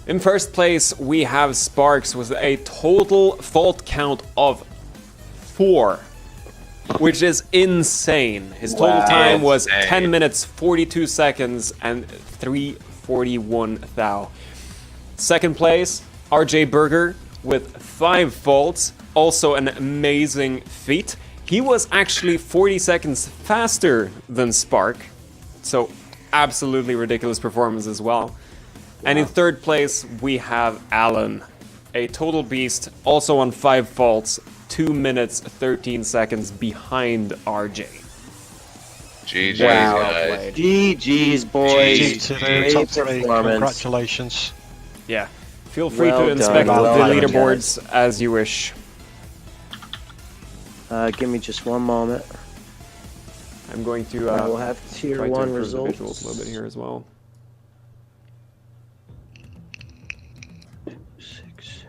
In first place, we have Sparks with a total fault count of 4, which is insane. His total time was 10 minutes, 42 seconds, and 341 thou. Second place, RJ Berger with 5 faults, also an amazing feat. He was actually 40 seconds faster than Spark, so absolutely ridiculous performance as well. And in third place, we have Alan, a total beast, also on 5 faults, 2 minutes, 13 seconds behind RJ. GG's, guys. GG's, boys. GG to the top 3. Congratulations. Yeah. Feel free to inspect the leaderboards as you wish. Give me just one moment. I'm going to we'll have tier 1 results. A little bit here as well. 6.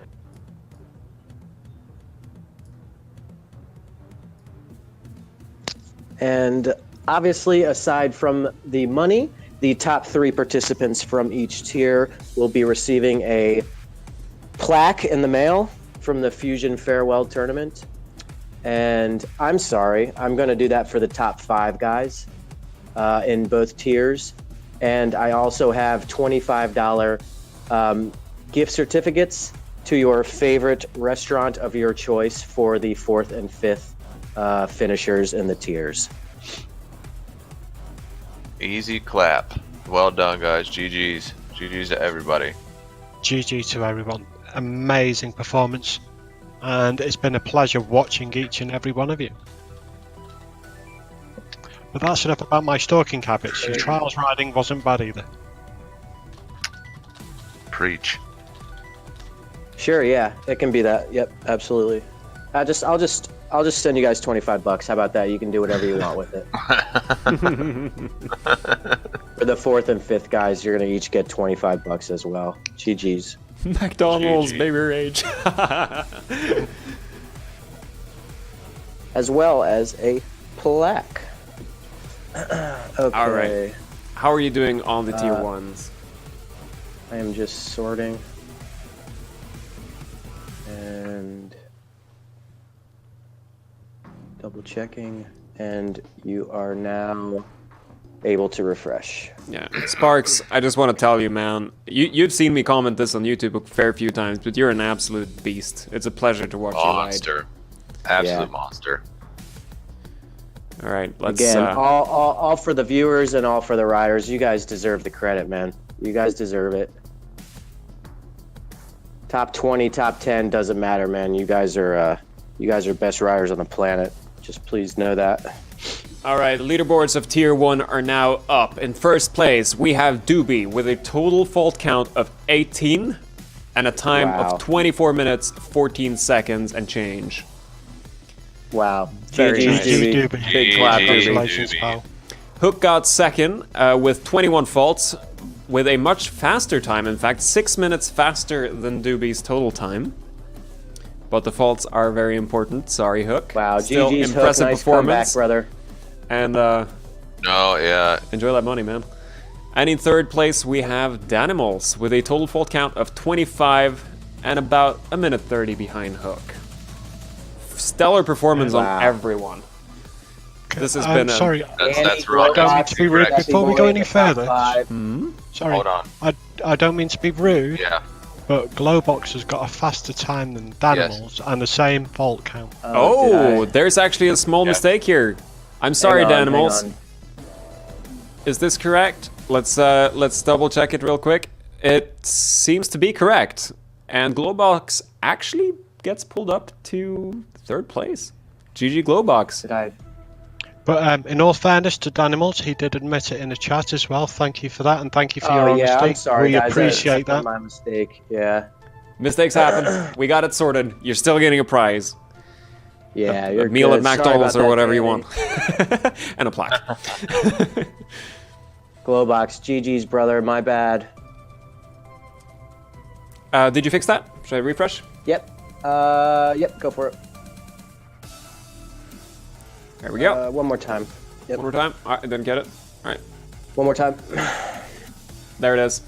And obviously, aside from the money, the top 3 participants from each tier will be receiving a plaque in the mail from the Fusion Farewell Tournament. And I'm sorry, I'm going to do that for the top 5 guys in both tiers. And I also have $25 gift certificates to your favorite restaurant of your choice for the 4th and 5th finishers in the tiers. Easy clap. Well done, guys. GG's. GG's to everybody. GG to everyone. Amazing performance. And it's been a pleasure watching each and every one of you. But that's enough about my stalking habits. Your trials riding wasn't bad either. Preach. Sure, yeah, it can be that. Yep, absolutely. I'll just send you guys $25. How about that? You can do whatever you want with it. For the 4th and 5th guys, you're gonna each get $25 as well. GG's. McDonald's baby rage. As well as a plaque. Okay. All right. How are you doing on the tier 1s? I am just sorting. And double checking. And you are now able to refresh. Yeah, Sparks, I just want to tell you, man, you've seen me comment this on YouTube a fair few times, but you're an absolute beast. It's a pleasure to watch monster. you ride. Absolute monster. All right, let's... Again, all for the viewers and all for the riders. You guys deserve the credit, man. You guys deserve it. Top 20, top 10, doesn't matter, man. You guys are best riders on the planet. Just please know that. All right, leaderboards of tier 1 are now up. In first place, we have Doobie with a total fault count of 18 and a time of 24 minutes, 14 seconds and change. Wow. Very nice. Doobie. Big clap, Congratulations, pal. Hook got second with 21 faults with a much faster time. In fact, 6 minutes faster than Doobie's total time. But the faults are very important. Sorry, Hook. Wow, Still GG's impressive Hook. Nice performance, comeback, brother. And enjoy that money, man. And in third place, we have Danimals with a total fault count of 25 and about a minute 30 behind Hook. Stellar performance on everyone. This has been sorry. That's wrong. I don't mean to be rude. Before we go any further, sorry, Hold on. I don't mean to be rude. Yeah. But Glowbox has got a faster time than Danimals and the same fault count. There's actually a small mistake here. I'm sorry, Danimals. Is this correct? Let's double check it real quick. It seems to be correct, and Glowbox actually gets pulled up to third place. GG Glowbox. But in all fairness to Danimals, he did admit it in the chat as well. Thank you for that, and thank you for your honesty. I'm sorry, we guys. appreciate That's that. my mistake. Yeah. Mistakes happen. We got it sorted. You're still getting a prize. Yeah, a meal at McDonald's or whatever you want. And a plaque. Glowbox, GG's, brother. My bad. Did you fix that? Should I refresh? Yep. Yep, go for it. There we go. One more time. Yep. One more time. All right, I didn't get it. All right. One more time. There it is.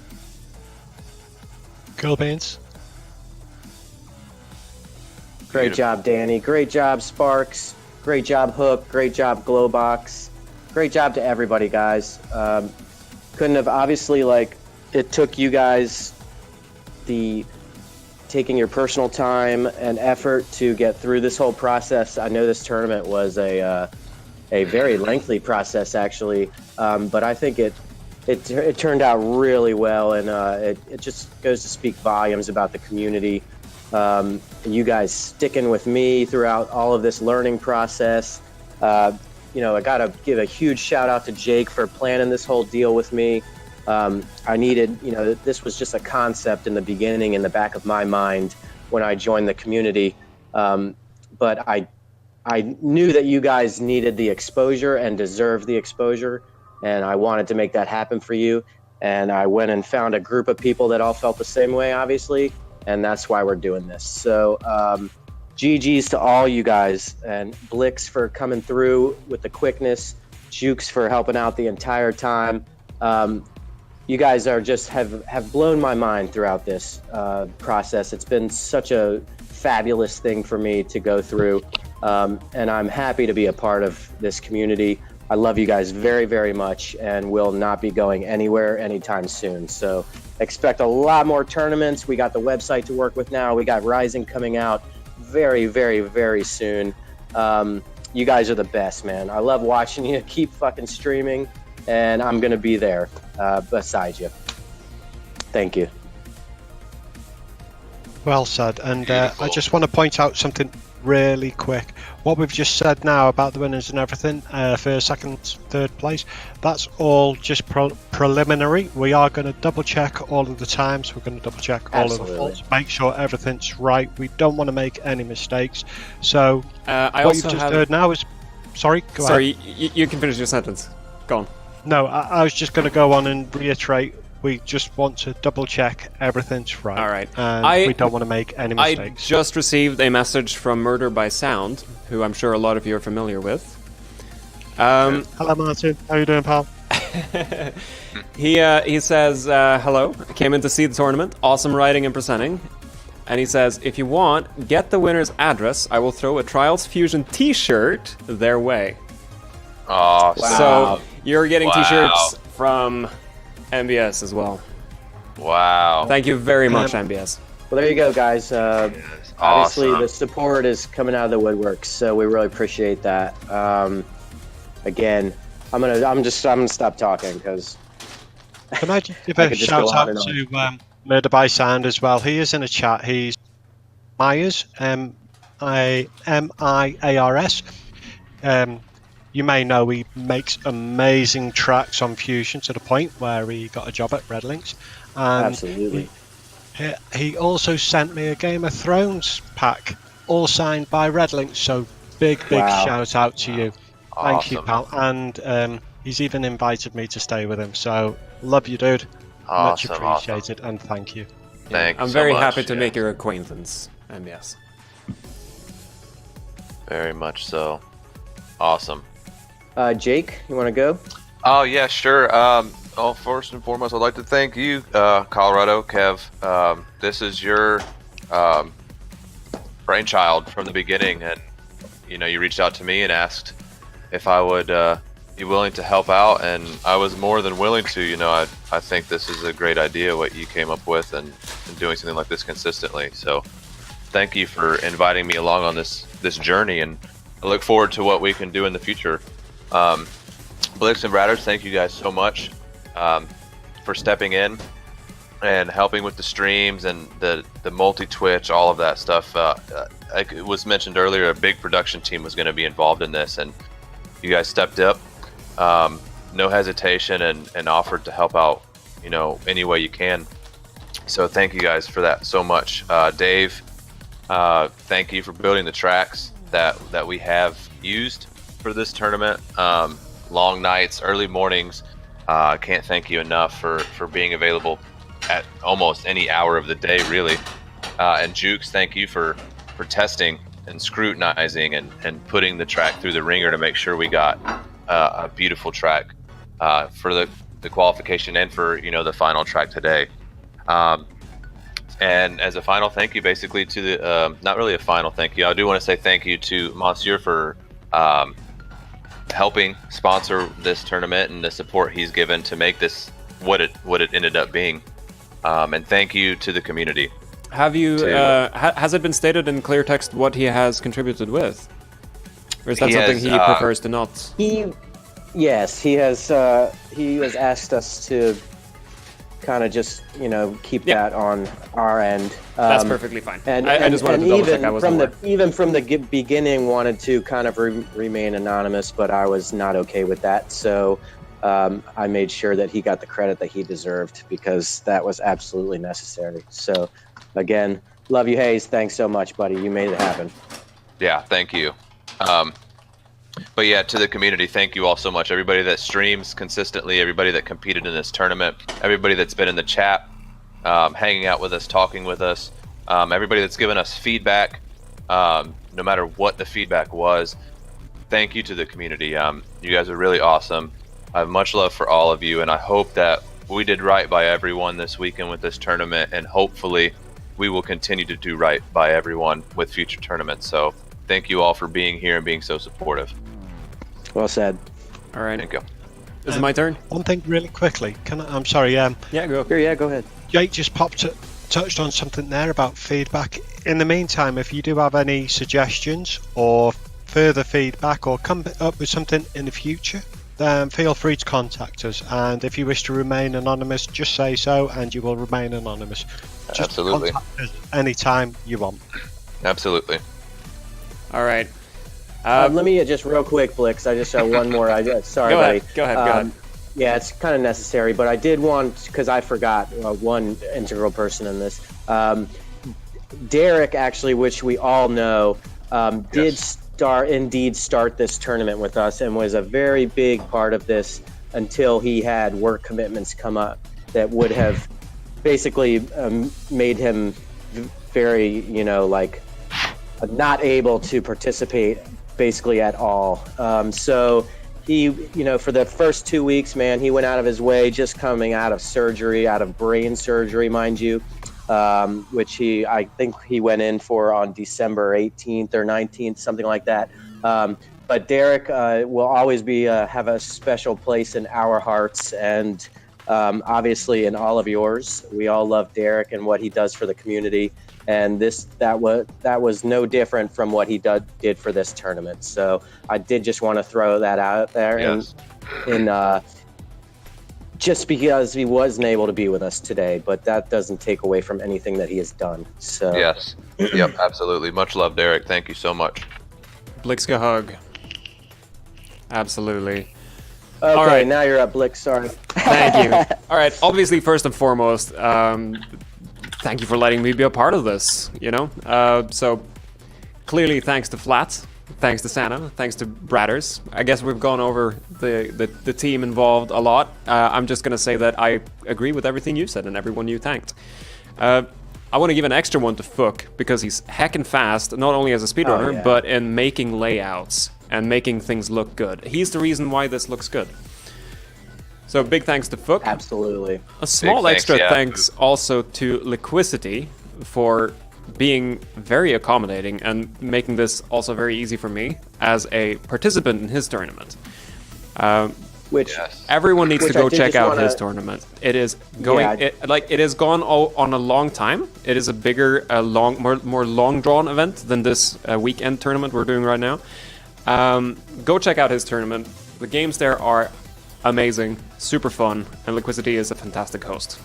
Cool beans. Great job, Danny. Great job, Sparks. Great job, Hook. Great job, Glowbox. Great job to everybody, guys. Couldn't have, obviously, like, it took you guys taking your personal time and effort to get through this whole process. I know this tournament was a very lengthy process, actually, but I think it turned out really well, and it just goes to speak volumes about the community. You guys sticking with me throughout all of this learning process. You know, I gotta give a huge shout out to Jake for planning this whole deal with me. I needed, you know, this was just a concept in the beginning in the back of my mind when I joined the community. But I knew that you guys needed the exposure and deserved the exposure, and I wanted to make that happen for you. And I went and found a group of people that all felt the same way, obviously, and that's why we're doing this. So GG's to all you guys, and Blix for coming through with the quickness, Jukes for helping out the entire time. You guys are just have blown my mind throughout this process. It's been such a fabulous thing for me to go through, and I'm happy to be a part of this community. I love you guys very, very much, and will not be going anywhere anytime soon. So expect a lot more tournaments. We got the website to work with now. We got Rising coming out very, very, very soon. You guys are the best, man. I love watching you. Keep fucking streaming, and I'm going to be there beside you. Thank you. Well said. And I just want to point out something really quick. What we've just said now about the winners and everything, first, second, third place, that's all just preliminary. We are going to double check all of the times. We're going to double check all of the faults, make sure everything's right. We don't want to make any mistakes. So what you've just heard now is... Sorry, go ahead. Sorry, you can finish your sentence. Go on. No, I was just going to go on and reiterate. We just want to double check everything's right. All right. And we don't want to make any mistakes. I just received a message from Murder by Sound, who I'm sure a lot of you are familiar with. Hello, Martin. How you doing, pal? He says, hello, I came in to see the tournament. Awesome writing and presenting. And he says, if you want, get the winner's address. I will throw a Trials Fusion t-shirt their way. Awesome. So you're getting t-shirts from MBS as well. Wow. Thank you very much, MBS. Well, there you go, guys. Obviously, awesome. the support is coming out of the woodwork, so we really appreciate that. Again, I'm gonna stop talking because. Can I just give a shout out to Murder by Sound as well? He is in a chat. He's Myers, M-I-A-R-S. You may know he makes amazing tracks on Fusion to the point where he got a job at Red Links. And absolutely. He also sent me a Game of Thrones pack, all signed by Red Links. So big shout out to you. Awesome. Thank you, pal. And he's even invited me to stay with him. So love you, dude. Much appreciated, and thank you. Thanks. I'm very happy to make your acquaintance, MBS. Very much so. Awesome. Jake, you want to go? Oh yeah, sure. First and foremost, I'd like to thank you, Colorado, Kev. This is your brainchild from the beginning, and you reached out to me and asked if I would be willing to help out, and I was more than willing to. I think this is a great idea what you came up with, and doing something like this consistently. So, thank you for inviting me along on this journey, and I look forward to what we can do in the future. Blix and Bradders, thank you guys so much for stepping in and helping with the streams and the multi-Twitch, all of that stuff. Like it was mentioned earlier, a big production team was going to be involved in this, and you guys stepped up, no hesitation, and offered to help out, any way you can. So thank you guys for that so much. Dave, thank you for building the tracks that we have used for this tournament. Long nights, early mornings. I can't thank you enough for being available at almost any hour of the day, really. And Jukes, thank you for testing and scrutinizing and putting the track through the ringer to make sure we got a beautiful track for the qualification and for the final track today. And as a final thank you, basically to the not really a final thank you, I do want to say thank you to Monsieur for helping sponsor this tournament and the support he's given to make this what it ended up being. And thank you to the community. Have you has it been stated in clear text what he has contributed with, or is that something he prefers to not? Yes, he has asked us to kind of just keep that on our end. That's perfectly fine. And I just wanted to double check. I wasn't even from the beginning wanted to kind of remain anonymous, but I was not okay with that. So I made sure that he got the credit that he deserved because that was absolutely necessary. So again, love you, Hayes. Thanks so much, buddy. You made it happen. Yeah, thank you. But yeah, to the community, thank you all so much. Everybody that streams consistently, everybody that competed in this tournament, everybody that's been in the chat, hanging out with us, talking with us, everybody that's given us feedback, no matter what the feedback was. Thank you to the community. You guys are really awesome. I have much love for all of you, and I hope that we did right by everyone this weekend with this tournament, and hopefully we will continue to do right by everyone with future tournaments. So thank you all for being here and being so supportive. Well said. All right. Thank you. Is it my turn? One thing really quickly. I'm sorry. Yeah, go. Yeah, go ahead. Jake just touched on something there about feedback. In the meantime, if you do have any suggestions or further feedback or come up with something in the future, then feel free to contact us. And if you wish to remain anonymous, just say so and you will remain anonymous. Just Absolutely. Contact us anytime you want. Absolutely. All right. Let me just real quick, Blix. I just have one more. Sorry, Go buddy. ahead. Go ahead. Yeah, it's kind of necessary, but I did want, because I forgot one integral person in this. Derek, actually, which we all know, did start this tournament with us and was a very big part of this until he had work commitments come up that would have basically made him very, not able to participate basically at all. So he, for the first 2 weeks, man, he went out of his way, just coming out of surgery, out of brain surgery, mind you, which I think he went in for on December 18th or 19th, something like that. But Derek will always have a special place in our hearts and obviously in all of yours. We all love Derek and what he does for the community. And that was no different from what he did for this tournament. So I did just want to throw that out there, Yes. and just because he wasn't able to be with us today, but that doesn't take away from anything that he has done. So Yes. Yep. Absolutely. Much love, Derek. Thank you so much. Blixka hug. Absolutely. Okay, All right. now you're up, Blix. Sorry. Thank you. All right. Obviously, first and foremost, thank you for letting me be a part of this, So clearly thanks to Flats, thanks to Santa, thanks to Bradders. I guess we've gone over the team involved a lot. I'm just going to say that I agree with everything you said and everyone you thanked. I want to give an extra one to Fook because he's heckin' fast, not only as a speedrunner, but in making layouts and making things look good. He's the reason why this looks good. So big thanks to Fook. Absolutely. A small Big extra thanks, yeah. thanks also to Liquicity for being very accommodating and making this also very easy for me as a participant in his tournament. Which Yes. Everyone needs to Which I go did check just out wanna- his tournament. It is going Yeah. it has gone on a long time. It is a bigger, more long drawn event than this weekend tournament we're doing right now. Go check out his tournament. The games there are amazing, super fun, and Liquidity is a fantastic host.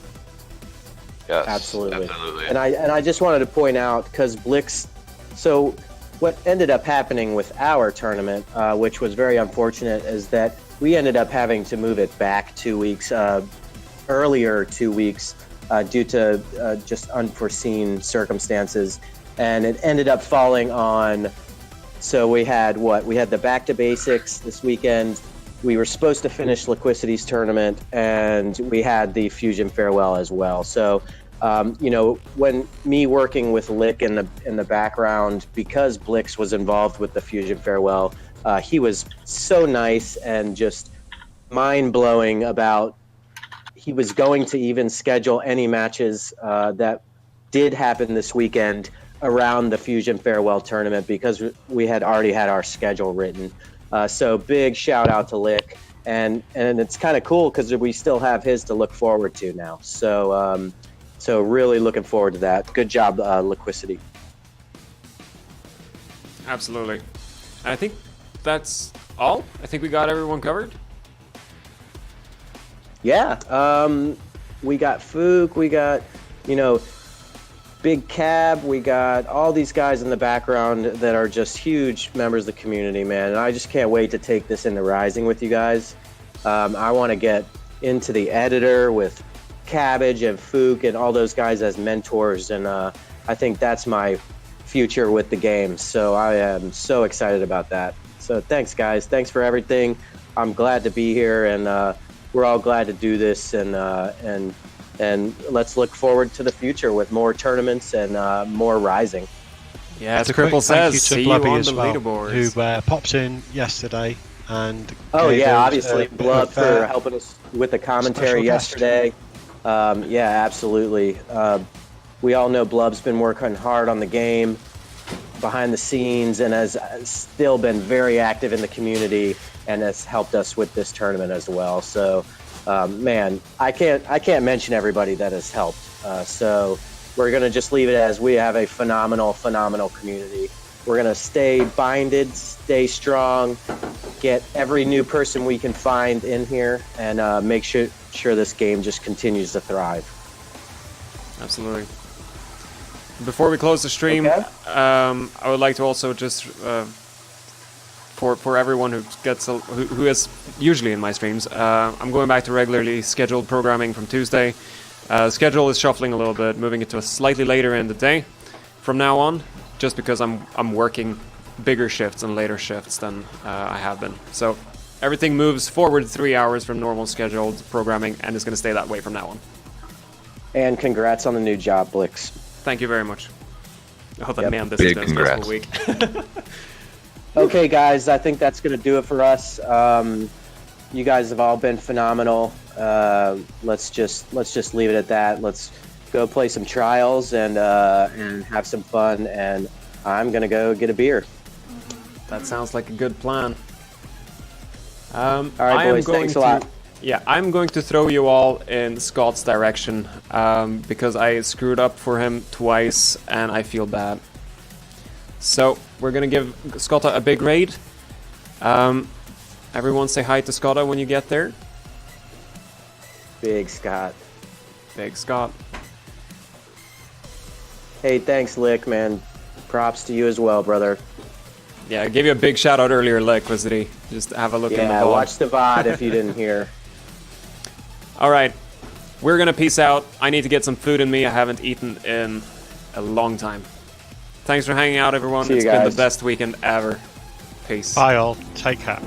Yes. Absolutely. Absolutely. And I just wanted to point out, because Blix, so what ended up happening with our tournament, which was very unfortunate, is that we ended up having to move it back 2 weeks, earlier 2 weeks, due to just unforeseen circumstances. And it ended up falling on, so we had the Back to Basics this weekend. We were supposed to finish Liquicity's tournament, and we had the Fusion Farewell as well. So, when me working with Lick in the background, because Blix was involved with the Fusion Farewell, he was so nice and just mind-blowing about he was going to even schedule any matches that did happen this weekend around the Fusion Farewell Tournament because we had already had our schedule written. So big shout out to Lick, and it's kind of cool because we still have his to look forward to now. So so really looking forward to that. Good job, Liquidity. Absolutely. And I think that's all. I think we got everyone covered. Yeah, we got Fook, we got, Big Cab, we got all these guys in the background that are just huge members of the community, man. And I just can't wait to take this into Rising with you guys. I want to get into the editor with Cabbage and Fook and all those guys as mentors, and I think that's my future with the game. So I am so excited about that. So thanks, guys. Thanks for everything. I'm glad to be here, and we're all glad to do this, and let's look forward to the future with more tournaments and more Rising. Yeah, as A quick Cripple thank you says, to see you Blubby on as the well, leaderboards. who pops in yesterday and Oh gave yeah, us obviously a bit Blub of, for helping us with the commentary special guest. yesterday. Yeah, absolutely. We all know Blub's been working hard on the game behind the scenes and has still been very active in the community and has helped us with this tournament as well. So, man, I can't mention everybody that has helped. So we're gonna just leave it as we have a phenomenal community. We're gonna stay binded, stay strong, get every new person we can find in here, and make sure this game just continues to thrive. Absolutely. Before we close the stream, Okay. I would like to also just for everyone who is usually in my streams, I'm going back to regularly scheduled programming from Tuesday. Schedule is shuffling a little bit, moving it to a slightly later in the day from now on, just because I'm working bigger shifts and later shifts than I have been. So everything moves forward 3 hours from normal scheduled programming, and it's going to stay that way from now on. And congrats on the new job, Blix. Thank you very much. Oh, Yep. man, this Big has been a stressful congrats. week. Okay, guys, I think that's going to do it for us. You guys have all been phenomenal. Let's just leave it at that. Let's go play some trials and have some fun. And I'm going to go get a beer. That sounds like a good plan. All right, boys. Thanks a lot. Yeah, I'm going to throw you all in Scott's direction because I screwed up for him twice and I feel bad. So we're gonna give Scotta a big raid. Everyone say hi to Scotta when you get there. Big Scott. Big Scott. Hey, thanks, Lick, man. Props to you as well, brother. Yeah, I gave you a big shout out earlier, Liquidity. Just have a look in the Yeah, VOD. watch the VOD if you didn't hear. All right, we're gonna peace out. I need to get some food in me. I haven't eaten in a long time. Thanks for hanging out, everyone. See you It's been the guys. best weekend ever. Peace. Bye all. Take care.